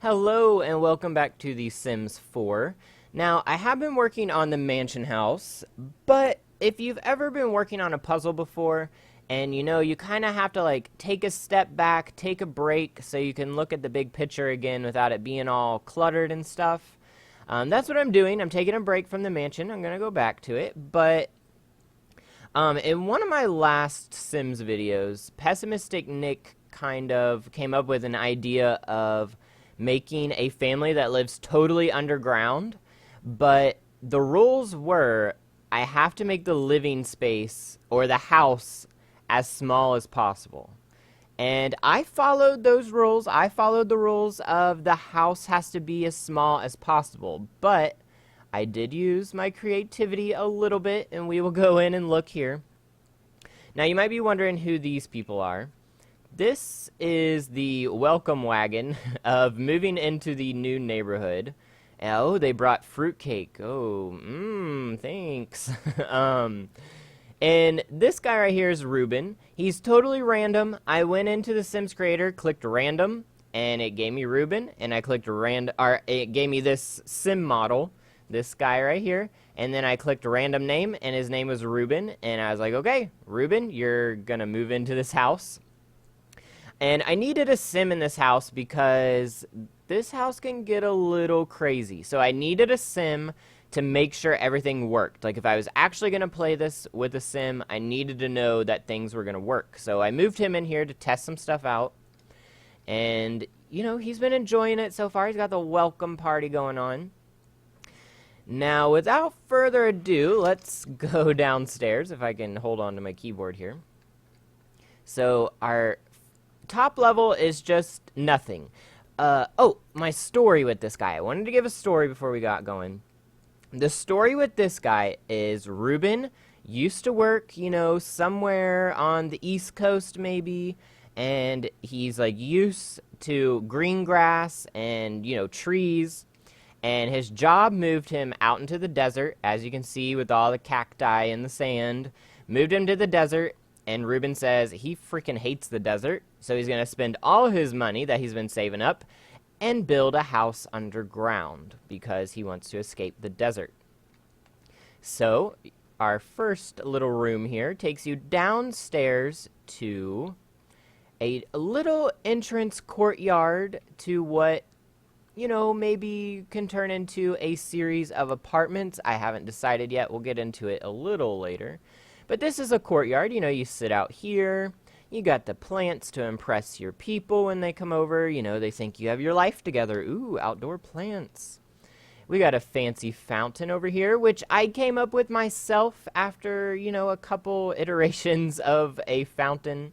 Hello and welcome back to The Sims 4. Now, I have been working on the mansion house, but if you've ever been working on a puzzle before, and you kind of have to take a step back, take a break so you can look at the big picture again without it being all cluttered and stuff. That's what I'm doing. I'm taking a break from the mansion. I'm going to go back to it, but in one of my last Sims videos, Pessimistic Nick kind of came up with an idea of making a family that lives totally underground, but the rules were I have to make the living space or the house as small as possible. And I followed those rules. I followed the rules of the house has to be as small as possible, but I did use my creativity a little bit, and we will go in and look here. Now, you might be wondering who these people are. This is the welcome wagon of moving into the new neighborhood. Oh, they brought fruitcake. Oh, thanks. And this guy right here is Ruben. He's totally random. I went into the Sims Creator, clicked random, and it gave me Ruben. And I clicked random, or it gave me this sim model, this guy right here. And then I clicked random name, and his name was Ruben. And I was like, okay, Ruben, you're gonna move into this house. And I needed a sim in this house because this house can get a little crazy. So I needed a sim to make sure everything worked. Like if I was actually going to play this with a sim, I needed to know that things were going to work. So I moved him in here to test some stuff out. And, he's been enjoying it so far. He's got the welcome party going on. Now, without further ado, let's go downstairs, if I can hold on to my keyboard here. So our top level is just nothing. My story with this guy. I wanted to give a story before we got going. The story with this guy is Ruben used to work, somewhere on the East Coast maybe, and he's used to green grass and, trees, and his job moved him out into the desert, as you can see with all the cacti and the sand, moved him to the desert. And Ruben says he freaking hates the desert, so he's going to spend all his money that he's been saving up and build a house underground because he wants to escape the desert. So our first little room here takes you downstairs to a little entrance courtyard to what, maybe can turn into a series of apartments. I haven't decided yet. We'll get into it a little later. But this is a courtyard. You sit out here. You got the plants to impress your people when they come over. They think you have your life together. Ooh, outdoor plants. We got a fancy fountain over here, which I came up with myself after, a couple iterations of a fountain.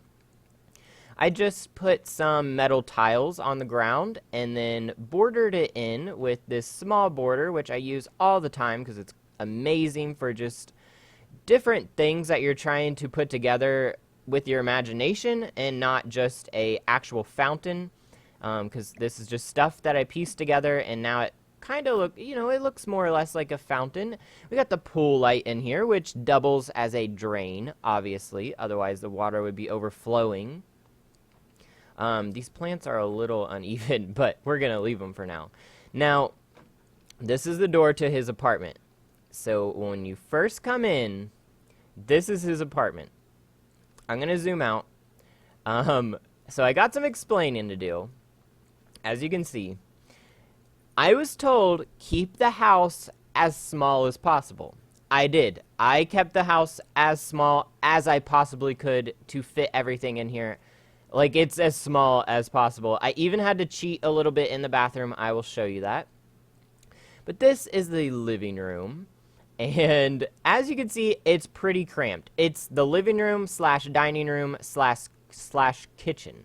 I just put some metal tiles on the ground and then bordered it in with this small border, which I use all the time because it's amazing for just different things that you're trying to put together with your imagination and not just a actual fountain, because this is just stuff that I pieced together and now it kind of it looks more or less like a fountain. We got the pool light in here, which doubles as a drain, obviously, otherwise the water would be overflowing. These plants are a little uneven, but we're gonna leave them for now. Now, this is the door to his apartment. So when you first come in, this is his apartment. I'm going to zoom out. So I got some explaining to do. As you can see, I was told keep the house as small as possible. I did. I kept the house as small as I possibly could to fit everything in here. It's as small as possible. I even had to cheat a little bit in the bathroom. I will show you that. But this is the living room. And as you can see, it's pretty cramped. It's the living room / dining room / kitchen.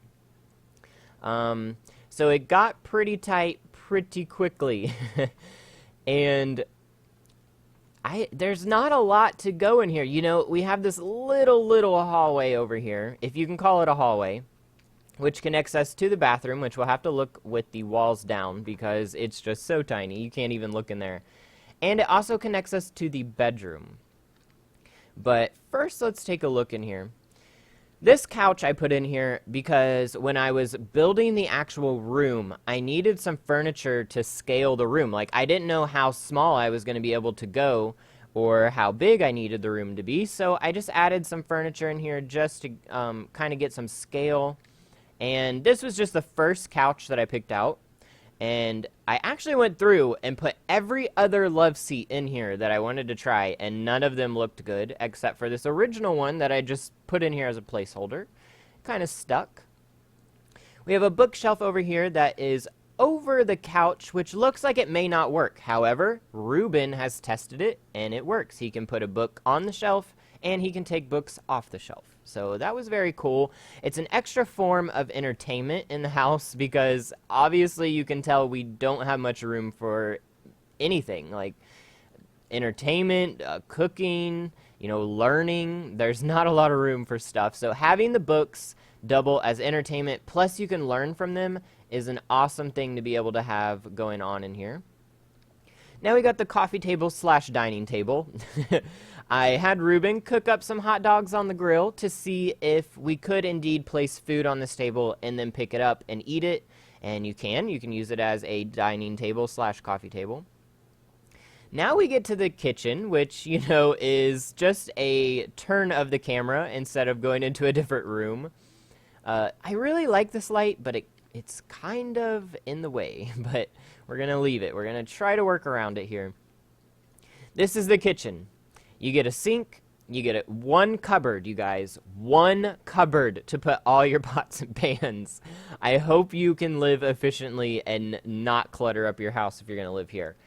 So it got pretty tight pretty quickly. And there's not a lot to go in here. We have this little hallway over here, if you can call it a hallway, which connects us to the bathroom, which we'll have to look with the walls down because it's just so tiny. You can't even look in there. And it also connects us to the bedroom. But first, let's take a look in here. This couch I put in here because when I was building the actual room, I needed some furniture to scale the room. Like, I didn't know how small I was going to be able to go or how big I needed the room to be, so I just added some furniture in here just to kind of get some scale. And this was just the first couch that I picked out. And I actually went through and put every other love seat in here that I wanted to try, and none of them looked good, except for this original one that I just put in here as a placeholder. Kind of stuck. We have a bookshelf over here that is over the couch, which looks like it may not work. However, Ruben has tested it, and it works. He can put a book on the shelf, and he can take books off the shelf. So that was very cool. It's an extra form of entertainment in the house because obviously you can tell we don't have much room for anything like entertainment, cooking, learning. There's not a lot of room for stuff. So having the books double as entertainment, plus you can learn from them, is an awesome thing to be able to have going on in here. Now we got the coffee table / dining table. I had Ruben cook up some hot dogs on the grill to see if we could indeed place food on this table and then pick it up and eat it. And you can use it as a dining table / coffee table. Now we get to the kitchen, which, is just a turn of the camera instead of going into a different room. I really like this light, but it's kind of in the way, but we're going to leave it. We're going to try to work around it here. This is the kitchen. You get a sink, you get one cupboard, you guys. One cupboard to put all your pots and pans. I hope you can live efficiently and not clutter up your house if you're going to live here.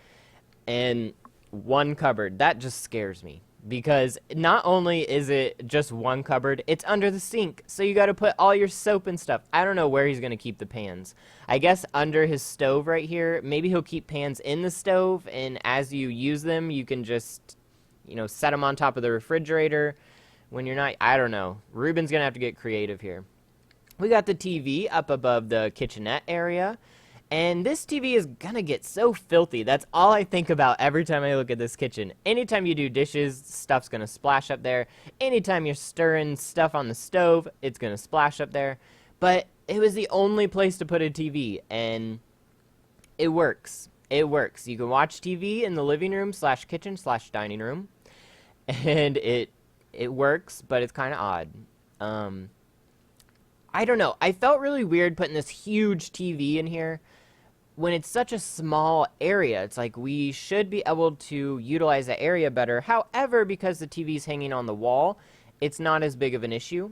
And one cupboard, that just scares me. Because not only is it just one cupboard, it's under the sink. So you got to put all your soap and stuff. I don't know where he's going to keep the pans. I guess under his stove right here. Maybe he'll keep pans in the stove. And as you use them, you can just, set them on top of the refrigerator when you're not. I don't know. Ruben's going to have to get creative here. We got the TV up above the kitchenette area. And this TV is gonna get so filthy. That's all I think about every time I look at this kitchen. Anytime you do dishes, stuff's gonna splash up there. Anytime you're stirring stuff on the stove, it's gonna splash up there. But it was the only place to put a TV, and it works. It works. You can watch TV in the living room / kitchen / dining room, and it works, but it's kind of odd. I don't know. I felt really weird putting this huge TV in here when it's such a small area. It's like we should be able to utilize that area better. However, because the TV's hanging on the wall, it's not as big of an issue.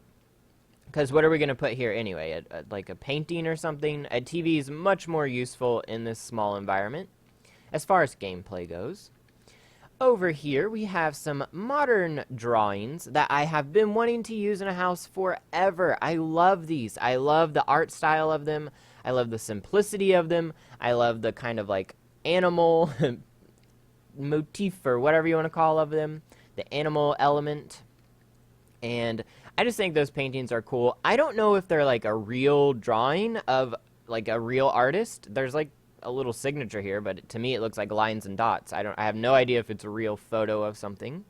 Because what are we going to put here anyway? Like a painting or something? A TV is much more useful in this small environment as far as gameplay goes. Over here, we have some modern drawings that I have been wanting to use in a house forever. I love these. I love the art style of them. I love the simplicity of them. I love the kind of like animal motif or whatever you want to call of them. The animal element. And I just think those paintings are cool. I don't know if they're like a real drawing of like a real artist. There's like a little signature here, but to me it looks like lines and dots. I have no idea if it's a real photo of something,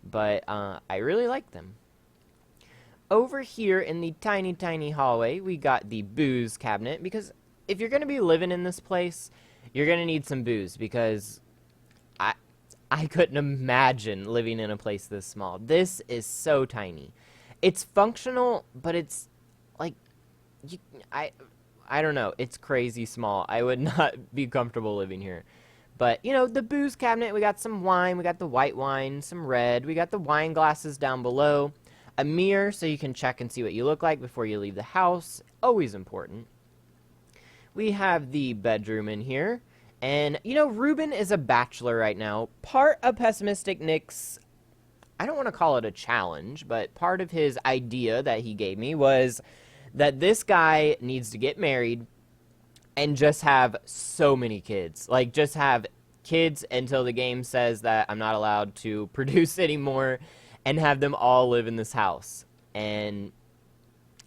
but I really like them. Over here in the tiny hallway, we got the booze cabinet, because if you're going to be living in this place, you're going to need some booze, because I couldn't imagine living in a place this small. This is so tiny. It's functional, but it's like I don't know. It's crazy small. I would not be comfortable living here. But, the booze cabinet, we got some wine. We got the white wine, some red. We got the wine glasses down below. A mirror so you can check and see what you look like before you leave the house. Always important. We have the bedroom in here. And, Ruben is a bachelor right now. Part of Pessimistic Nick's, I don't want to call it a challenge, but part of his idea that he gave me was that this guy needs to get married and just have so many kids. Like, just have kids until the game says that I'm not allowed to produce anymore, and have them all live in this house. And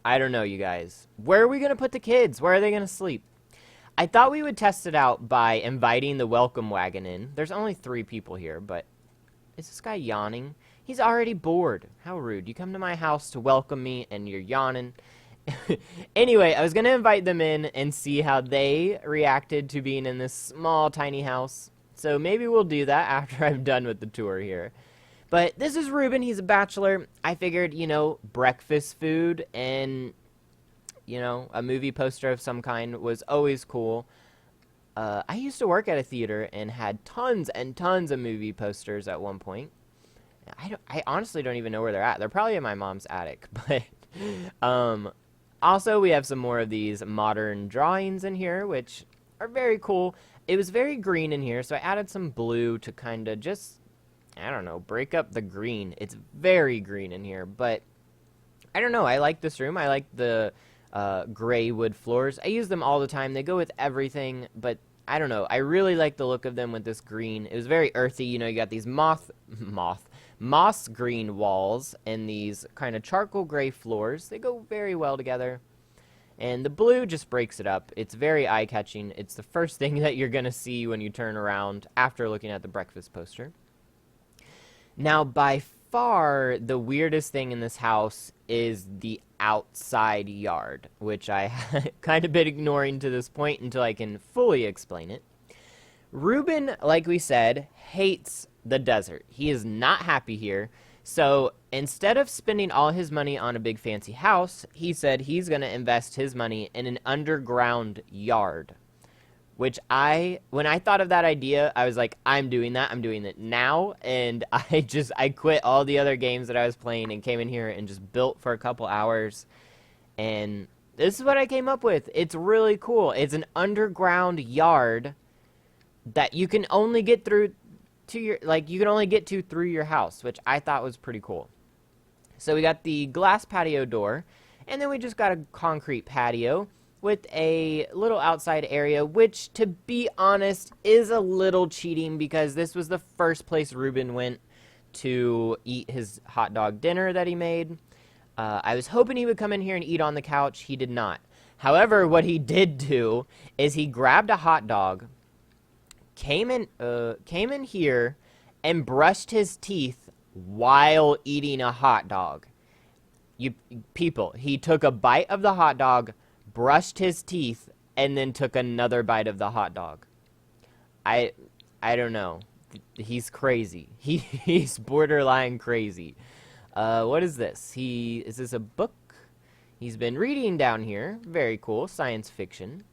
I don't know, you guys. Where are we going to put the kids? Where are they going to sleep? I thought we would test it out by inviting the welcome wagon in. There's only 3 people here, but is this guy yawning? He's already bored. How rude. You come to my house to welcome me, and you're yawning. Anyway, I was going to invite them in and see how they reacted to being in this small, tiny house. So maybe we'll do that after I'm done with the tour here. But this is Ruben. He's a bachelor. I figured, breakfast food and, a movie poster of some kind was always cool. I used to work at a theater and had tons and tons of movie posters at one point. I honestly don't even know where they're at. They're probably in my mom's attic. But also, we have some more of these modern drawings in here, which are very cool. It was very green in here, so I added some blue to kind of just, I don't know, break up the green. It's very green in here, but I don't know. I like this room. I like the gray wood floors. I use them all the time. They go with everything, but I don't know. I really like the look of them with this green. It was very earthy. You got these moss green walls and these kind of charcoal gray floors. They go very well together. And the blue just breaks it up. It's very eye-catching. It's the first thing that you're going to see when you turn around after looking at the breakfast poster. Now, by far, the weirdest thing in this house is the outside yard, which I kind of been ignoring to this point until I can fully explain it. Ruben, like we said, hates the desert. He is not happy here. So instead of spending all his money on a big fancy house, he said he's going to invest his money in an underground yard. Which when I thought of that idea, I was like, I'm doing that. I'm doing it now. And I quit all the other games that I was playing and came in here and just built for a couple hours. And this is what I came up with. It's really cool. It's an underground yard that you can only get through you can only get to through your house, which I thought was pretty cool. So we got the glass patio door, and then we just got a concrete patio with a little outside area, which, to be honest, is a little cheating because this was the first place Ruben went to eat his hot dog dinner that he made. I was hoping he would come in here and eat on the couch. He did not. However, what he did do is he grabbed a hot dog, came in here and brushed his teeth while eating a hot dog. He took a bite of the hot dog, brushed his teeth, and then took another bite of the hot dog. I don't know. He's crazy. He's borderline crazy. What is this? Is this a book? He's been reading down here. Very cool. Science fiction.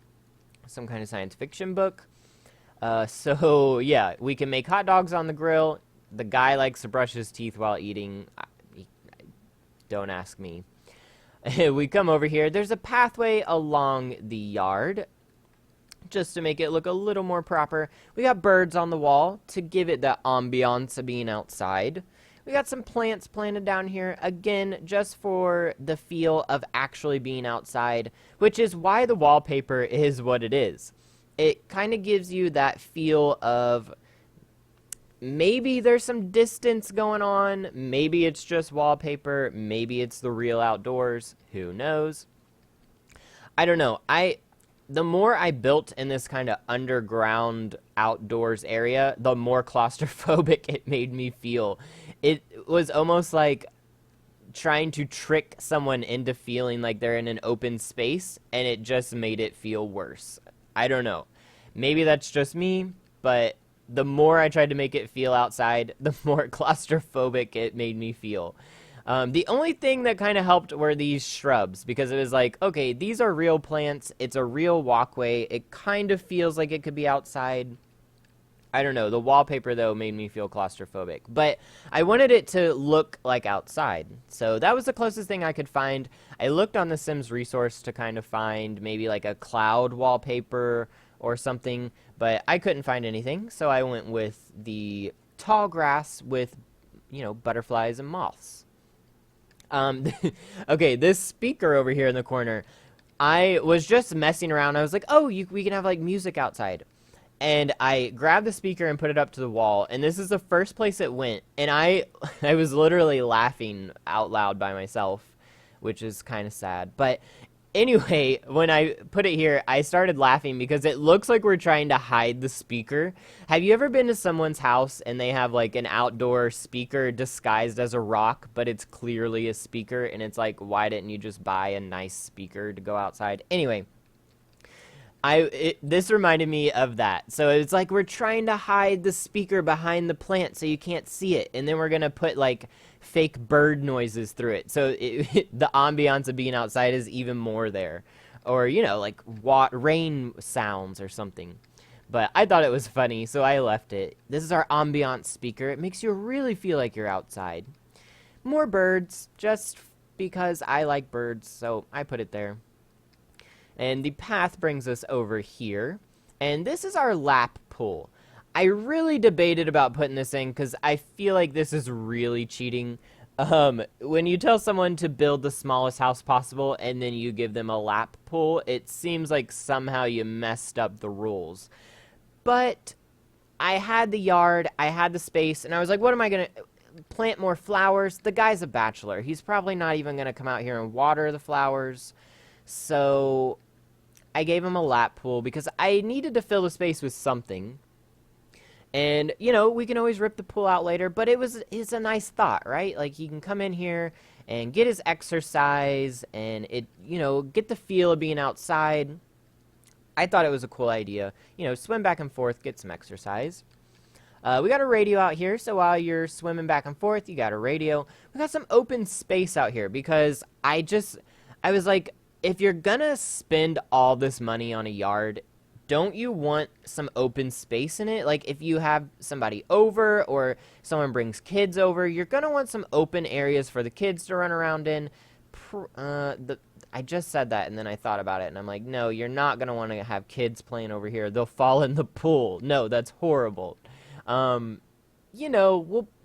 Some kind of science fiction book. So, yeah, we can make hot dogs on the grill. The guy likes to brush his teeth while eating. Don't ask me. We come over here. There's a pathway along the yard, just to make it look a little more proper. We got birds on the wall to give it that ambiance of being outside. We got some plants planted down here, again, just for the feel of actually being outside, which is why the wallpaper is what it is. It kind of gives you that feel of maybe there's some distance going on, maybe it's just wallpaper, maybe it's the real outdoors, who knows. I don't know. The more I built in this kind of underground outdoors area, the more claustrophobic it made me feel. It was almost like trying to trick someone into feeling like they're in an open space, and it just made it feel worse. I don't know. Maybe that's just me, but the more I tried to make it feel outside, the more claustrophobic it made me feel. The only thing that kind of helped were these shrubs, because it was like, okay, these are real plants. It's a real walkway. It kind of feels like it could be outside. I don't know. The wallpaper, though, made me feel claustrophobic. But I wanted it to look like outside. So that was the closest thing I could find. I looked on the Sims resource to kind of find maybe like a cloud wallpaper or something, but I couldn't find anything. So I went with the tall grass with, butterflies and moths. Okay, this speaker over here in the corner, I was just messing around. I was like, oh, we can have like music outside. And I grabbed the speaker and put it up to the wall, and this is the first place it went. And I was literally laughing out loud by myself, which is kind of sad. But Anyway, when I put it here, I started laughing because it looks like we're trying to hide the speaker. Have you ever been to someone's house and they have like an outdoor speaker disguised as a rock, but it's clearly a speaker, and it's like, why didn't you just buy a nice speaker to go outside? Anyway, this reminded me of that. So it's like we're trying to hide the speaker behind the plant so you can't see it, and then we're gonna put like fake bird noises through it, so the ambiance of being outside is even more there, or you know, like rain sounds or something. But I thought it was funny, so I left it. This is our ambiance speaker. It makes you really feel like you're outside. More birds, just because I like birds, so I put it there. And the path brings us over here. And this is our lap pool. I really debated about putting this in because I feel like this is really cheating. When you tell someone to build the smallest house possible and then you give them a lap pool, it seems like somehow you messed up the rules. But I had the yard, I had the space, and I was like, what am I going to plant more flowers? The guy's a bachelor. He's probably not even going to come out here and water the flowers. So I gave him a lap pool because I needed to fill the space with something. And, you know, we can always rip the pool out later, but it's a nice thought, right? Like, he can come in here and get his exercise and, you know, get the feel of being outside. I thought it was a cool idea. You know, swim back and forth, get some exercise. We got a radio out here, so while you're swimming back and forth, you got a radio. We got some open space out here because I was like, if you're gonna spend all this money on a yard, don't you want some open space in it? Like, if you have somebody over or someone brings kids over, you're going to want some open areas for the kids to run around in. I just said that, and then I thought about it, and I'm like, no, you're not going to want to have kids playing over here. They'll fall in the pool. No, that's horrible. You know,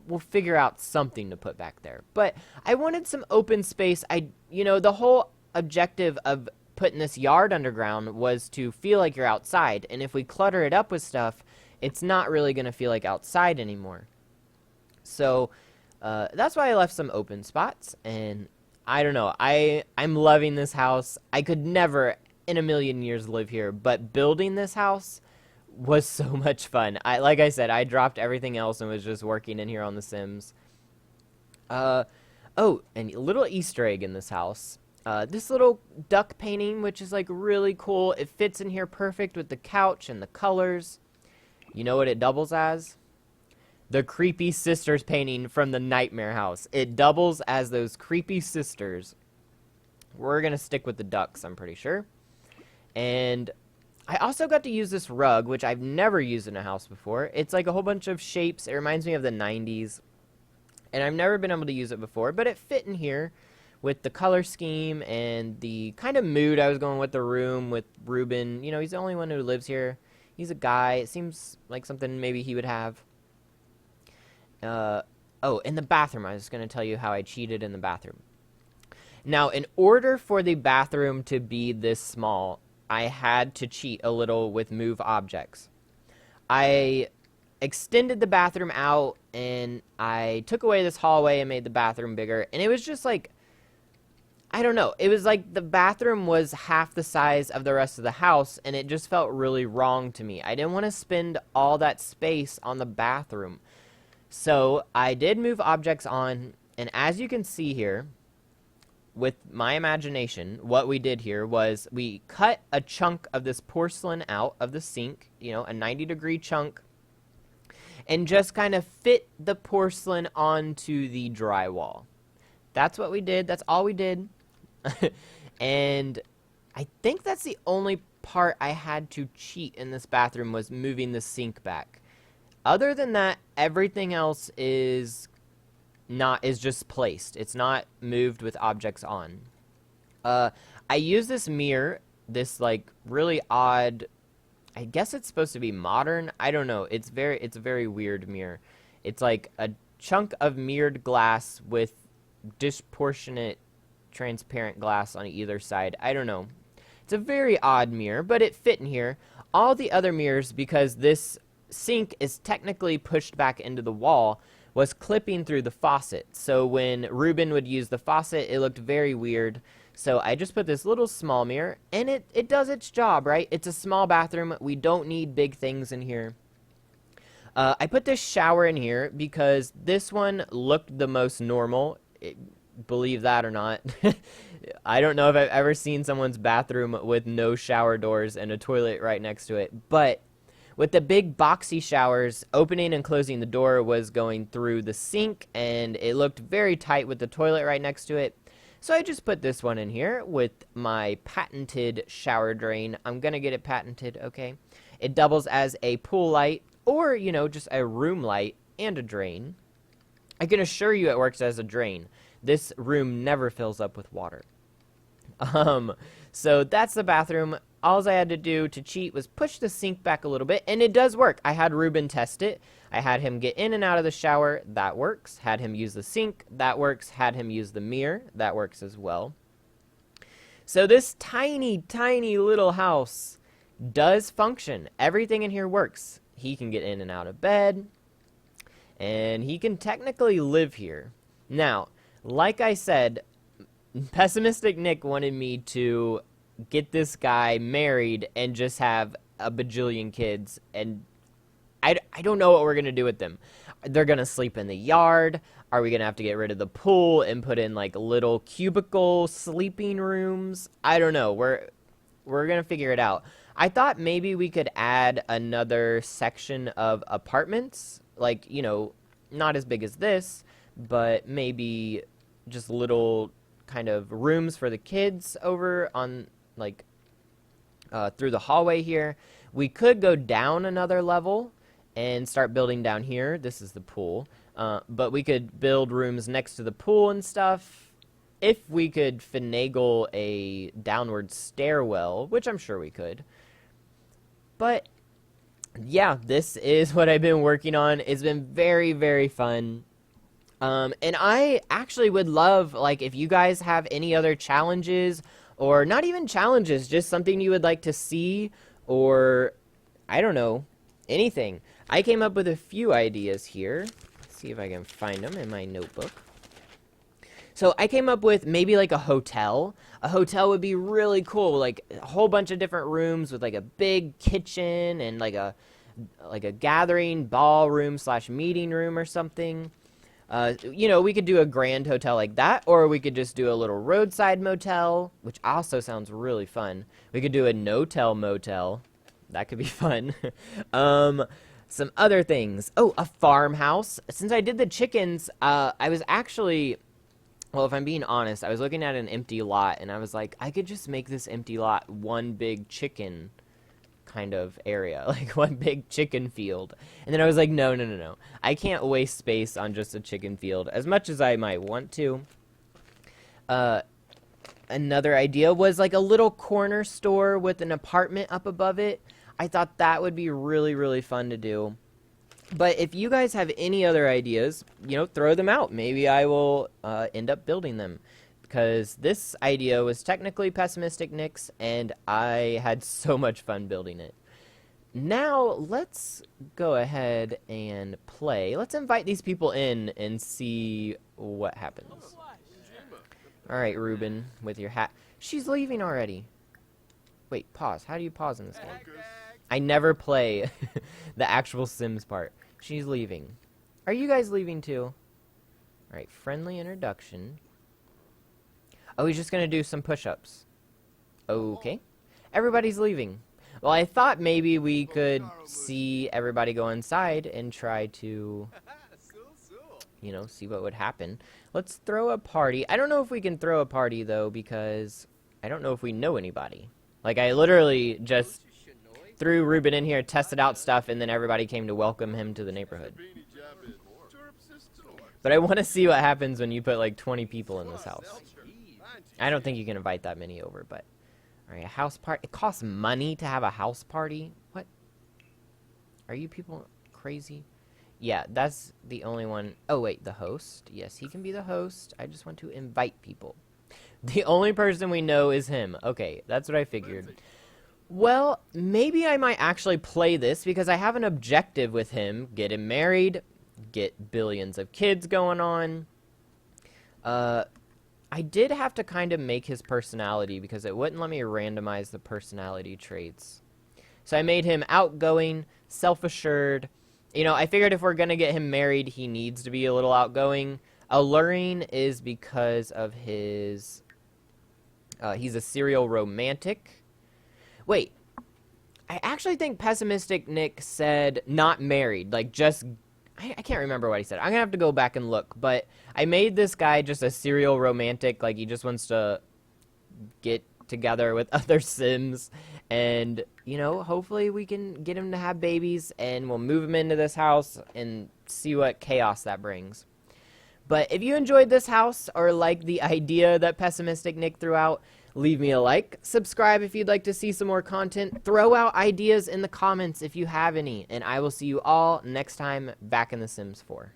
we'll figure out something to put back there. But I wanted some open space. You know, the whole objective of putting this yard underground was to feel like you're outside, and if we clutter it up with stuff, it's not really going to feel like outside anymore. So that's why I left some open spots, and I don't know, I'm loving this house. I could never in a million years live here, but building this house was so much fun. Like I said, I dropped everything else and was just working in here on The Sims. Oh, and a little Easter egg in this house. This little duck painting, which is like really cool. It fits in here perfect with the couch and the colors. You know what it doubles as? The creepy sisters painting from the Nightmare House. It doubles as those creepy sisters. We're going to stick with the ducks, I'm pretty sure. And I also got to use this rug, which I've never used in a house before. It's like a whole bunch of shapes. It reminds me of the 90s. And I've never been able to use it before, but it fit in here with the color scheme and the kind of mood I was going with the room with Ruben. You know, he's the only one who lives here. He's a guy. It seems like something maybe he would have. Oh, in the bathroom. I was going to tell you how I cheated in the bathroom. Now, in order for the bathroom to be this small, I had to cheat a little with move objects. I extended the bathroom out, and I took away this hallway and made the bathroom bigger. And it was just like, I don't know. It was like the bathroom was half the size of the rest of the house, and it just felt really wrong to me. I didn't want to spend all that space on the bathroom. So I did move objects on, and as you can see here, with my imagination, what we did here was we cut a chunk of this porcelain out of the sink, you know, a 90-degree chunk, and just kind of fit the porcelain onto the drywall. That's what we did. That's all we did. And I think that's the only part I had to cheat in this bathroom was moving the sink back. Other than that, everything else is just placed. It's not moved with objects on. I use this mirror, this like really odd, I guess it's supposed to be modern. I don't know. It's a very weird mirror. It's like a chunk of mirrored glass with disproportionate transparent glass on either side. I don't know. It's a very odd mirror, but it fit in here. All the other mirrors, because this sink is technically pushed back into the wall, was clipping through the faucet. So when Ruben would use the faucet, it looked very weird. So I just put this little small mirror, and it does its job, right? It's a small bathroom. We don't need big things in here. I put this shower in here because this one looked the most normal. Believe that or not. I don't know if I've ever seen someone's bathroom with no shower doors and a toilet right next to it. But with the big boxy showers, opening and closing the door was going through the sink, and it looked very tight with the toilet right next to it. So I just put this one in here with my patented shower drain. I'm going to get it patented, okay? It doubles as a pool light or, you know, just a room light and a drain. I can assure you it works as a drain. This room never fills up with water. So that's the bathroom. All I had to do to cheat was push the sink back a little bit, and it does work. I had Ruben test it. I had him get in and out of the shower. That works. Had him use the sink. That works. Had him use the mirror. That works as well. So this tiny, tiny little house does function. Everything in here works. He can get in and out of bed, and he can technically live here. Now, like I said, Pessimistic Nick wanted me to get this guy married and just have a bajillion kids, and I don't know what we're going to do with them. They're going to sleep in the yard. Are we going to have to get rid of the pool and put in like little cubicle sleeping rooms? I don't know. We're going to figure it out. I thought maybe we could add another section of apartments, like, you know, not as big as this, but maybe just little kind of rooms for the kids over on, like, through the hallway here. We could go down another level and start building down here. This is the pool. But we could build rooms next to the pool and stuff. If we could finagle a downward stairwell, which I'm sure we could. But, yeah, this is what I've been working on. It's been very, very fun. And I actually would love, like, if you guys have any other challenges, or not even challenges, just something you would like to see, or, I don't know, anything. I came up with a few ideas here. Let's see if I can find them in my notebook. So I came up with maybe like a hotel. A hotel would be really cool, like a whole bunch of different rooms with like a big kitchen and like a gathering ballroom / meeting room or something. You know, we could do a grand hotel like that, or we could just do a little roadside motel, which also sounds really fun. We could do a no-tell motel. That could be fun. Some other things. Oh, a farmhouse. Since I did the chickens, I was actually, well, if I'm being honest, I was looking at an empty lot, and I was like, I could just make this empty lot one big chicken kind of area, like one big chicken field. And then I was like, no. I can't waste space on just a chicken field, as much as I might want to. Another idea was like a little corner store with an apartment up above it. I thought that would be really, really fun to do. But if you guys have any other ideas, you know, throw them out. Maybe I will end up building them. Because this idea was technically Pessimistic Nick's, and I had so much fun building it. Now, let's go ahead and play. Let's invite these people in and see what happens. Alright, Ruben, with your hat. She's leaving already. Wait, pause. How do you pause in this game? I never play the actual Sims part. She's leaving. Are you guys leaving too? Alright, friendly introduction. Oh, he's just going to do some push-ups. Okay. Everybody's leaving. Well, I thought maybe we could see everybody go inside and try to, you know, see what would happen. Let's throw a party. I don't know if we can throw a party, though, because I don't know if we know anybody. Like, I literally just threw Ruben in here, tested out stuff, and then everybody came to welcome him to the neighborhood. But I want to see what happens when you put, like, 20 people in this house. I don't think you can invite that many over, but... Alright, a house party. It costs money to have a house party? What? Are you people crazy? Yeah, that's the only one. Oh, wait, the host. Yes, he can be the host. I just want to invite people. The only person we know is him. Okay, that's what I figured. Well, maybe I might actually play this because I have an objective with him. Get him married. Get billions of kids going on. I did have to kind of make his personality because it wouldn't let me randomize the personality traits. So I made him outgoing, self-assured. You know, I figured if we're going to get him married, he needs to be a little outgoing. Alluring is because of his... he's a serial romantic. Wait. I actually think Pessimistic Nick said not married. Like, just... I can't remember what he said. I'm going to have to go back and look. But I made this guy just a serial romantic. Like, he just wants to get together with other Sims. And, you know, hopefully we can get him to have babies. And we'll move him into this house and see what chaos that brings. But if you enjoyed this house or like the idea that Pessimistic Nick threw out, leave me a like. Subscribe if you'd like to see some more content. Throw out ideas in the comments if you have any. And I will see you all next time back in The Sims 4.